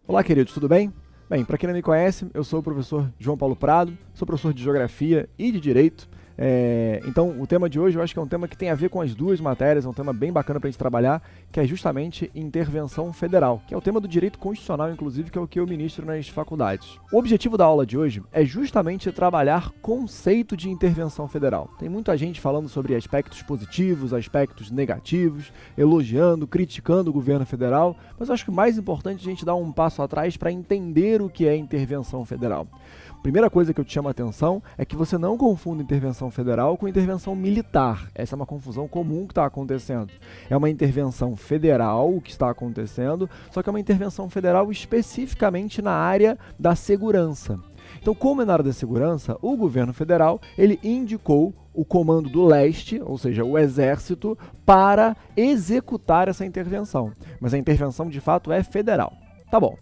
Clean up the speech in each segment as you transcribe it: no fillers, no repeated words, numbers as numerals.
Olá, queridos, tudo bem? Bem, para quem não me conhece, eu sou o professor João Paulo Prado, sou professor de Geografia e de Direito. Então, o tema de hoje eu acho que é um tema que tem a ver com as duas matérias, é um tema bem bacana para a gente trabalhar, que é justamente intervenção federal, que é o tema do direito constitucional, inclusive, que é o que eu ministro nas faculdades. O objetivo da aula de hoje é justamente trabalhar conceito de intervenção federal. Tem muita gente falando sobre aspectos positivos, aspectos negativos, elogiando, criticando o governo federal, mas eu acho que o mais importante é a gente dar um passo atrás para entender o que é intervenção federal. Primeira coisa que eu te chamo a atenção é que você não confunda intervenção federal com intervenção militar. Essa é uma confusão comum que está acontecendo. É uma intervenção federal o que está acontecendo, só que é uma intervenção federal especificamente na área da segurança. Então, como é na área da segurança, o governo federal ele indicou o Comando do Leste, ou seja, o Exército, para executar essa intervenção. Mas a intervenção, de fato, é federal. Tá bom.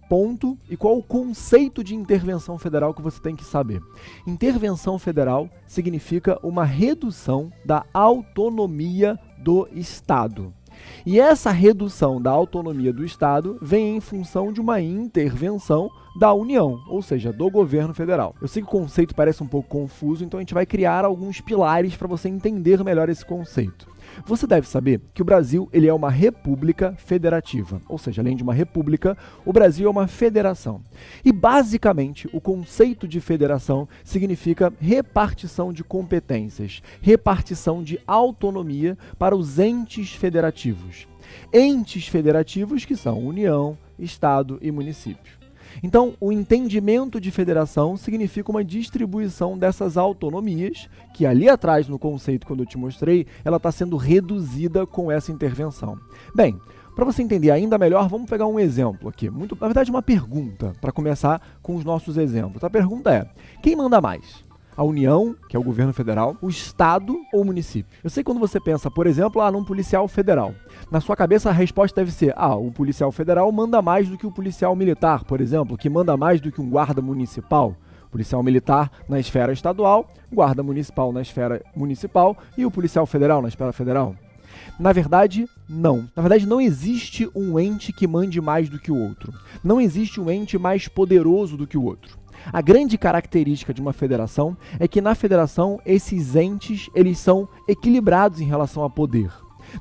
Ponto. E qual o conceito de intervenção federal que você tem que saber? Intervenção federal significa uma redução da autonomia do Estado. E essa redução da autonomia do Estado vem em função de uma intervenção da União, ou seja, do governo federal. Eu sei que o conceito parece um pouco confuso, então a gente vai criar alguns pilares para você entender melhor esse conceito. Você deve saber que o Brasil ele é uma república federativa, ou seja, além de uma república, o Brasil é uma federação. E basicamente o conceito de federação significa repartição de competências, repartição de autonomia para os entes federativos. Entes federativos que são União, Estado e município. Então, o entendimento de federação significa uma distribuição dessas autonomias, que ali atrás, no conceito, quando eu te mostrei, ela está sendo reduzida com essa intervenção. Bem, para você entender ainda melhor, vamos pegar um exemplo aqui. Na verdade, uma pergunta, para começar com os nossos exemplos. A pergunta é, quem manda mais? A União, que é o governo federal, o Estado ou o município? Eu sei que quando você pensa, por exemplo, num policial federal. Na sua cabeça a resposta deve ser, o policial federal manda mais do que o policial militar, por exemplo, que manda mais do que um guarda municipal. Policial militar na esfera estadual, guarda municipal na esfera municipal e o policial federal na esfera federal. Na verdade, não. Na verdade, não existe um ente que mande mais do que o outro. Não existe um ente mais poderoso do que o outro. A grande característica de uma federação é que na federação esses entes eles são equilibrados em relação a poder.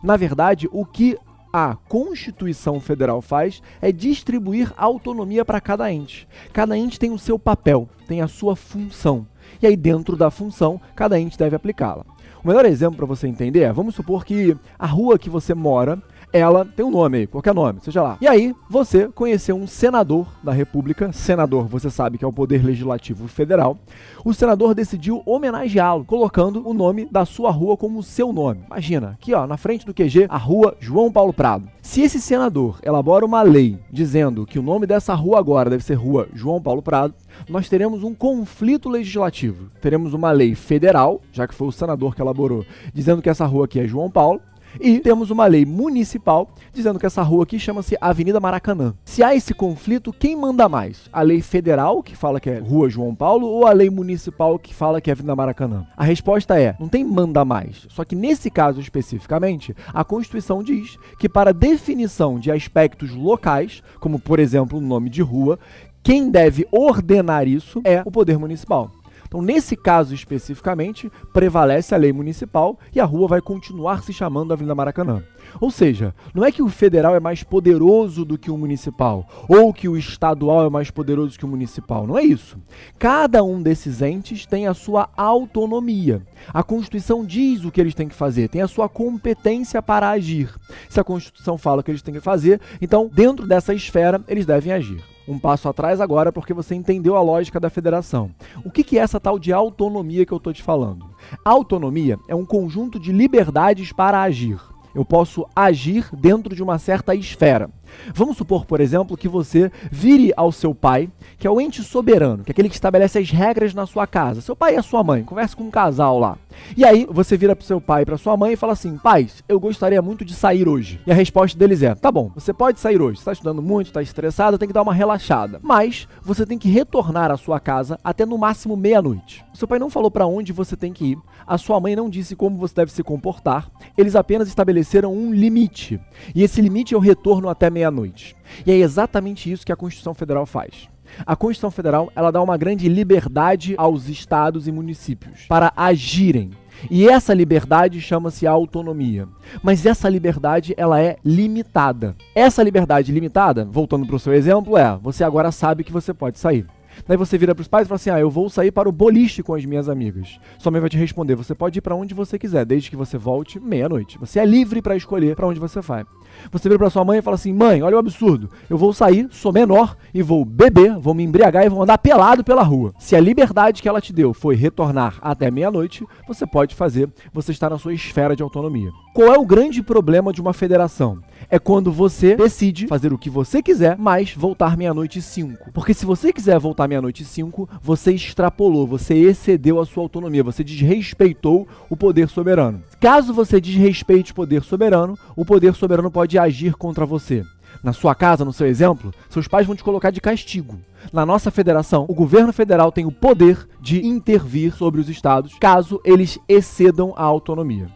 Na verdade, o que a Constituição Federal faz é distribuir autonomia para cada ente. Cada ente tem o seu papel, tem a sua função. E aí dentro da função, cada ente deve aplicá-la. O melhor exemplo para você entender é, vamos supor que a rua que você mora, ela tem um nome aí, qualquer nome, seja lá. E aí, você conheceu um senador da República, senador, você sabe que é o poder legislativo federal, o senador decidiu homenageá-lo, colocando o nome da sua rua como seu nome. Imagina, aqui na frente do QG, a rua João Paulo Prado. Se esse senador elabora uma lei dizendo que o nome dessa rua agora deve ser rua João Paulo Prado, nós teremos um conflito legislativo. Teremos uma lei federal, já que foi o senador que elaborou, dizendo que essa rua aqui é João Paulo, e temos uma lei municipal dizendo que essa rua aqui chama-se Avenida Maracanã. Se há esse conflito, quem manda mais? A lei federal, que fala que é Rua João Paulo, ou a lei municipal, que fala que é Avenida Maracanã? A resposta é, não tem manda mais. Só que nesse caso especificamente, a Constituição diz que para definição de aspectos locais, como por exemplo o nome de rua, quem deve ordenar isso é o poder municipal. Então, nesse caso especificamente, prevalece a lei municipal e a rua vai continuar se chamando Avenida Maracanã. Ou seja, não é que o federal é mais poderoso do que o municipal, ou que o estadual é mais poderoso que o municipal, não é isso. Cada um desses entes tem a sua autonomia. A Constituição diz o que eles têm que fazer, tem a sua competência para agir. Se a Constituição fala o que eles têm que fazer, então, dentro dessa esfera, eles devem agir. Um passo atrás agora, porque você entendeu a lógica da federação. O que é essa tal de autonomia que eu estou te falando? Autonomia é um conjunto de liberdades para agir. Eu posso agir dentro de uma certa esfera. Vamos supor, por exemplo, que você vire ao seu pai, que é o ente soberano, que é aquele que estabelece as regras na sua casa. Seu pai e a sua mãe, conversa com um casal lá. E aí, você vira pro seu pai e pra sua mãe e fala assim, pais, eu gostaria muito de sair hoje. E a resposta deles é, tá bom, você pode sair hoje, você tá estudando muito, tá estressado, tem que dar uma relaxada. Mas, você tem que retornar à sua casa até no máximo meia-noite. O seu pai não falou pra onde você tem que ir, a sua mãe não disse como você deve se comportar, eles apenas estabeleceram um limite. E esse limite é o retorno até meia-noite. meia-noite. E é exatamente isso que a Constituição Federal faz. A Constituição Federal, ela dá uma grande liberdade aos estados e municípios para agirem. E essa liberdade chama-se autonomia. Mas essa liberdade, ela é limitada. Essa liberdade limitada, voltando para o seu exemplo, você agora sabe que você pode sair. Daí você vira para os pais e fala assim, eu vou sair para o boliche com as minhas amigas. Sua mãe vai te responder, você pode ir para onde você quiser, desde que você volte meia-noite. Você é livre para escolher para onde você vai. Você vira para sua mãe e fala assim, mãe, olha o absurdo, eu vou sair, sou menor e vou beber, vou me embriagar e vou andar pelado pela rua. Se a liberdade que ela te deu foi retornar até meia-noite, você pode fazer, você está na sua esfera de autonomia. Qual é o grande problema de uma federação? É quando você decide fazer o que você quiser, mas voltar meia-noite e 5. Porque se você quiser voltar meia-noite e 5, você extrapolou, você excedeu a sua autonomia, você desrespeitou o poder soberano. Caso você desrespeite o poder soberano pode agir contra você. Na sua casa, no seu exemplo, seus pais vão te colocar de castigo. Na nossa federação, o governo federal tem o poder de intervir sobre os estados, caso eles excedam a autonomia.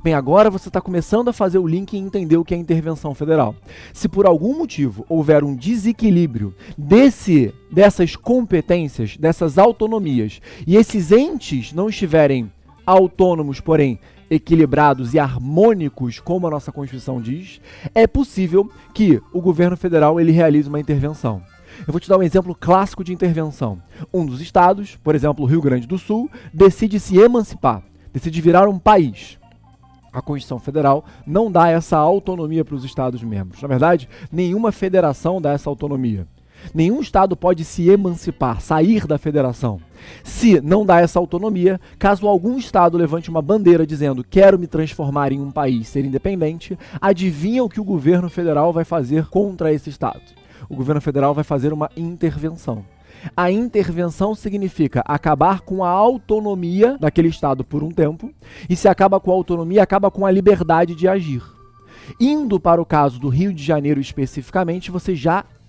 Bem, agora você está começando a fazer o link e entender o que é intervenção federal. Se por algum motivo houver um desequilíbrio dessas competências, dessas autonomias, e esses entes não estiverem autônomos, porém equilibrados e harmônicos, como a nossa Constituição diz, é possível que o governo federal ele realize uma intervenção. Eu vou te dar um exemplo clássico de intervenção. Um dos estados, por exemplo, o Rio Grande do Sul, decide se emancipar, decide virar um país. A Constituição Federal não dá essa autonomia para os Estados-membros. Na verdade, nenhuma federação dá essa autonomia. Nenhum Estado pode se emancipar, sair da federação. Se não dá essa autonomia, caso algum Estado levante uma bandeira dizendo quero me transformar em um país, ser independente, adivinha o que o governo federal vai fazer contra esse Estado? O governo federal vai fazer uma intervenção. A intervenção significa acabar com a autonomia daquele Estado por um tempo, e se acaba com a autonomia, acaba com a liberdade de agir. Indo para o caso do Rio de Janeiro especificamente, você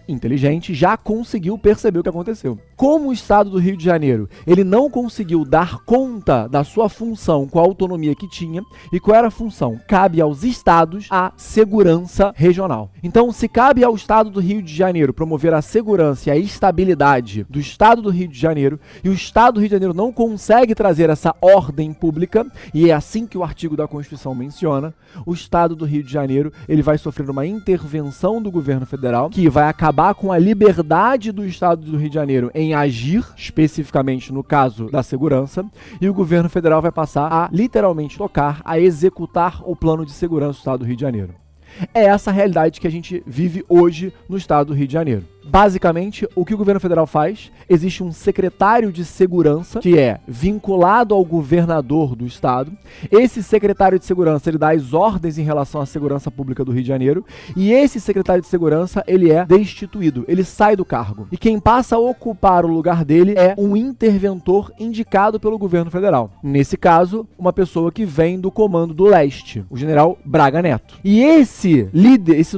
inteligente, já conseguiu perceber o que aconteceu. Como o estado do Rio de Janeiro, ele não conseguiu dar conta da sua função com a autonomia que tinha, e qual era a função? Cabe aos estados a segurança regional. Então, se cabe ao estado do Rio de Janeiro promover a segurança e a estabilidade do estado do Rio de Janeiro, e o estado do Rio de Janeiro não consegue trazer essa ordem pública, e é assim que o artigo da Constituição menciona, o estado do Rio de Janeiro, ele vai sofrer uma intervenção do governo federal, que vai acabar com a liberdade do estado do Rio de Janeiro em agir, especificamente no caso da segurança, e o governo federal vai passar a literalmente tocar, a executar o plano de segurança do estado do Rio de Janeiro. É essa a realidade que a gente vive hoje no estado do Rio de Janeiro. Basicamente, o que o governo federal faz? Existe um secretário de segurança que é vinculado ao governador do estado. Esse secretário de segurança, ele dá as ordens em relação à segurança pública do Rio de Janeiro, e esse secretário de segurança, ele é destituído, ele sai do cargo. E quem passa a ocupar o lugar dele é um interventor indicado pelo governo federal. Nesse caso, uma pessoa que vem do Comando do Leste, o general Braga Neto. E esse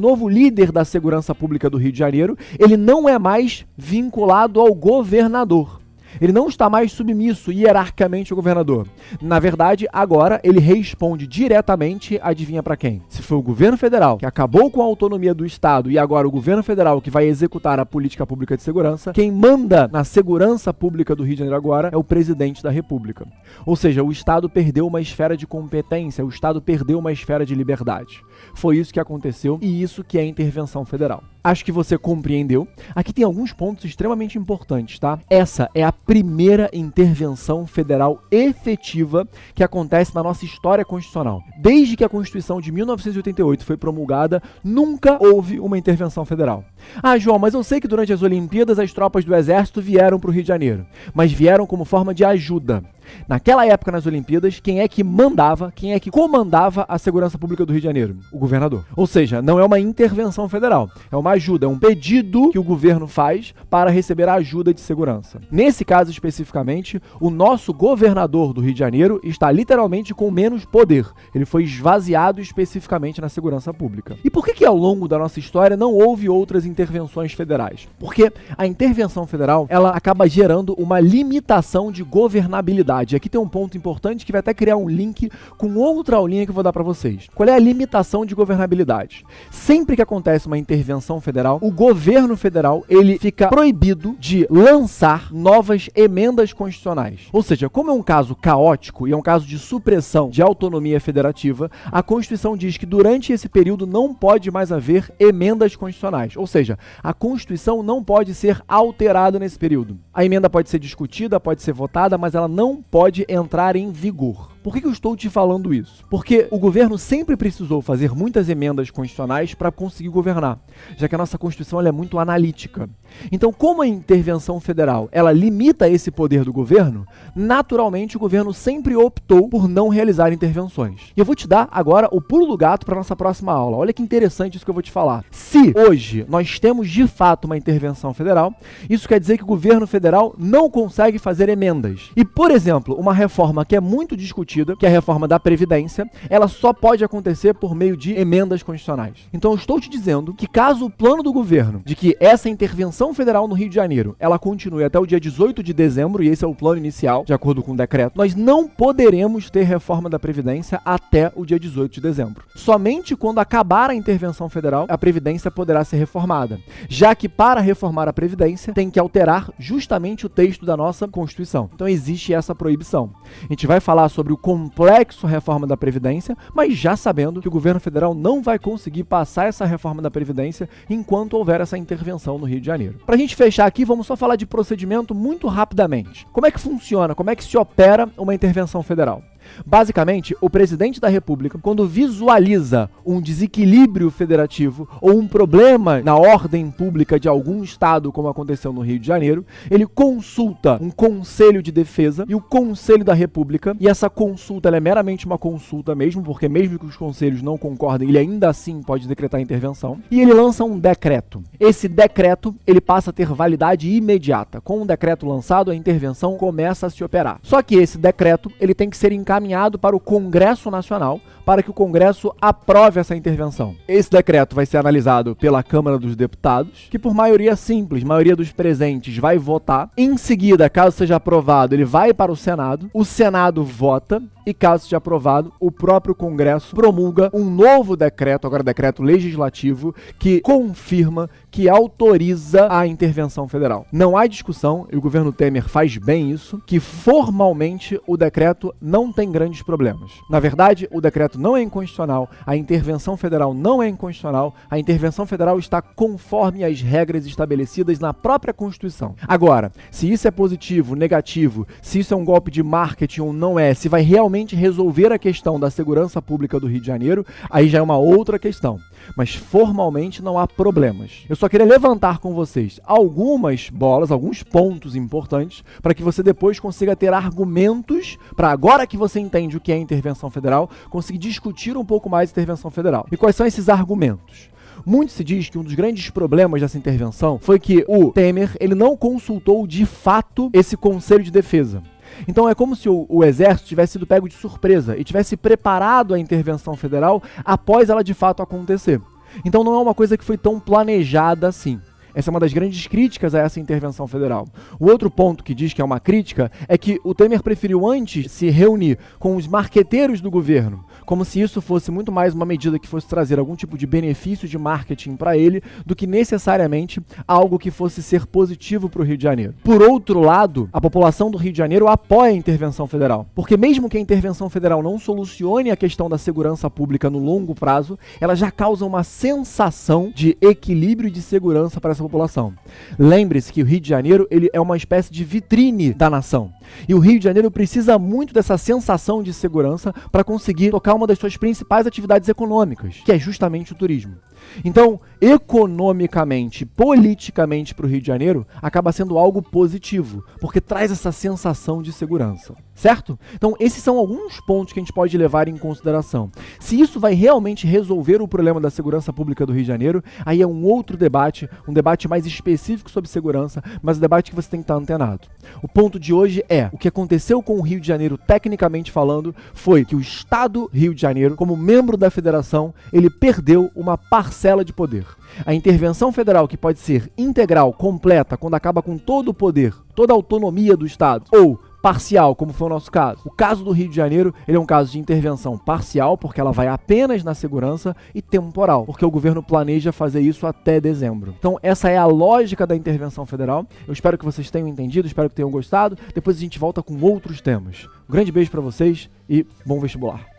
novo líder da segurança pública do Rio de Janeiro, ele não é mais vinculado ao governador. Ele não está mais submisso hierarquicamente ao governador. Na verdade, agora ele responde diretamente, adivinha para quem? Se foi o governo federal que acabou com a autonomia do estado e agora o governo federal que vai executar a política pública de segurança, quem manda na segurança pública do Rio de Janeiro agora é o presidente da República. Ou seja, o estado perdeu uma esfera de competência, o estado perdeu uma esfera de liberdade. Foi isso que aconteceu e isso que é intervenção federal. Acho que você compreendeu. Aqui tem alguns pontos extremamente importantes, tá? Essa é a primeira intervenção federal efetiva que acontece na nossa história constitucional. Desde que a Constituição de 1988 foi promulgada, nunca houve uma intervenção federal. Ah, João, mas eu sei que durante as Olimpíadas as tropas do Exército vieram para o Rio de Janeiro, mas vieram como forma de ajuda. Naquela época, nas Olimpíadas, quem é que mandava, quem é que comandava a segurança pública do Rio de Janeiro? O governador. Ou seja, não é uma intervenção federal, é uma ajuda, é um pedido que o governo faz para receber a ajuda de segurança. Nesse caso especificamente, o nosso governador do Rio de Janeiro está literalmente com menos poder. Ele foi esvaziado especificamente na segurança pública. E por que ao longo da nossa história não houve outras intervenções federais? Porque a intervenção federal, ela acaba gerando uma limitação de governabilidade. governabilidade. E aqui tem um ponto importante que vai até criar um link com outra aulinha que eu vou dar para vocês. Qual é a limitação de governabilidade? Sempre que acontece uma intervenção federal, o governo federal ele fica proibido de lançar novas emendas constitucionais. Ou seja, como é um caso caótico e é um caso de supressão de autonomia federativa, a Constituição diz que durante esse período não pode mais haver emendas constitucionais. Ou seja, a Constituição não pode ser alterada nesse período. A emenda pode ser discutida, pode ser votada, mas ela não pode entrar em vigor. Por que eu estou te falando isso? Porque o governo sempre precisou fazer muitas emendas constitucionais para conseguir governar, já que a nossa Constituição ela é muito analítica. Então, como a intervenção federal ela limita esse poder do governo, naturalmente o governo sempre optou por não realizar intervenções. E eu vou te dar agora o pulo do gato para a nossa próxima aula. Olha que interessante isso que eu vou te falar. Se hoje nós temos de fato uma intervenção federal, isso quer dizer que o governo federal não consegue fazer emendas. E, por exemplo, uma reforma que é muito discutida, que é a reforma da Previdência, ela só pode acontecer por meio de emendas constitucionais. Então eu estou te dizendo que caso o plano do governo de que essa intervenção federal no Rio de Janeiro, ela continue até o dia 18 de dezembro, e esse é o plano inicial, de acordo com o decreto, nós não poderemos ter reforma da Previdência até o dia 18 de dezembro. Somente quando acabar a intervenção federal, a Previdência poderá ser reformada, já que para reformar a Previdência tem que alterar justamente o texto da nossa Constituição. Então existe essa proibição. A gente vai falar sobre o complexo reforma da Previdência, mas já sabendo que o governo federal não vai conseguir passar essa reforma da Previdência enquanto houver essa intervenção no Rio de Janeiro. Para a gente fechar aqui, vamos só falar de procedimento muito rapidamente. Como é que funciona? Como é que se opera uma intervenção federal? Basicamente, o presidente da República, quando visualiza um desequilíbrio federativo ou um problema na ordem pública de algum estado, como aconteceu no Rio de Janeiro, ele consulta um Conselho de Defesa e o Conselho da República, e essa consulta ela é meramente uma consulta mesmo, porque mesmo que os conselhos não concordem, ele ainda assim pode decretar intervenção, e ele lança um decreto. Esse decreto, ele passa a ter validade imediata. Com um decreto lançado, a intervenção começa a se operar. Só que esse decreto, ele tem que ser encaminhado para o Congresso Nacional, para que o Congresso aprove essa intervenção. Esse decreto vai ser analisado pela Câmara dos Deputados, que por maioria simples, maioria dos presentes, vai votar. Em seguida, caso seja aprovado, ele vai para o Senado vota, e caso seja aprovado, o próprio Congresso promulga um novo decreto, agora decreto legislativo, que confirma, que autoriza a intervenção federal. Não há discussão, e o governo Temer faz bem isso, que formalmente o decreto não tem grandes problemas. Na verdade, o decreto não é inconstitucional, a intervenção federal não é inconstitucional, a intervenção federal está conforme as regras estabelecidas na própria Constituição. Agora, se isso é positivo, negativo, se isso é um golpe de marketing ou não é, se vai realmente resolver a questão da segurança pública do Rio de Janeiro, aí já é uma outra questão. Mas formalmente não há problemas. Eu só queria levantar com vocês algumas bolas, alguns pontos importantes, para que você depois consiga ter argumentos para, agora que você entende o que é intervenção federal, conseguir discutir um pouco mais a intervenção federal. E quais são esses argumentos? Muito se diz que um dos grandes problemas dessa intervenção foi que o Temer ele não consultou de fato esse Conselho de Defesa. Então é como se o Exército tivesse sido pego de surpresa e tivesse preparado a intervenção federal após ela de fato acontecer. Então não é uma coisa que foi tão planejada assim. Essa é uma das grandes críticas a essa intervenção federal. O outro ponto que diz que é uma crítica é que o Temer preferiu antes se reunir com os marqueteiros do governo, como se isso fosse muito mais uma medida que fosse trazer algum tipo de benefício de marketing para ele, do que necessariamente algo que fosse ser positivo para o Rio de Janeiro. Por outro lado, a população do Rio de Janeiro apoia a intervenção federal, porque mesmo que a intervenção federal não solucione a questão da segurança pública no longo prazo, ela já causa uma sensação de equilíbrio e de segurança para essa população. Lembre-se que o Rio de Janeiro ele é uma espécie de vitrine da nação. E o Rio de Janeiro precisa muito dessa sensação de segurança para conseguir tocar uma das suas principais atividades econômicas, que é justamente o turismo. Então, economicamente, politicamente para o Rio de Janeiro, acaba sendo algo positivo, porque traz essa sensação de segurança, certo? Então, esses são alguns pontos que a gente pode levar em consideração. Se isso vai realmente resolver o problema da segurança pública do Rio de Janeiro, aí é um outro debate, um debate mais específico sobre segurança, mas um debate que você tem que estar antenado. O ponto de hoje é, o que aconteceu com o Rio de Janeiro, tecnicamente falando, foi que o Estado Rio de Janeiro, como membro da federação, ele perdeu uma parcela de poder. A intervenção federal, que pode ser integral, completa, quando acaba com todo o poder, toda a autonomia do Estado, ou parcial, como foi o nosso caso. O caso do Rio de Janeiro, ele é um caso de intervenção parcial, porque ela vai apenas na segurança, e temporal, porque o governo planeja fazer isso até dezembro. Então, essa é a lógica da intervenção federal. Eu espero que vocês tenham entendido, espero que tenham gostado. Depois a gente volta com outros temas. Um grande beijo para vocês e bom vestibular.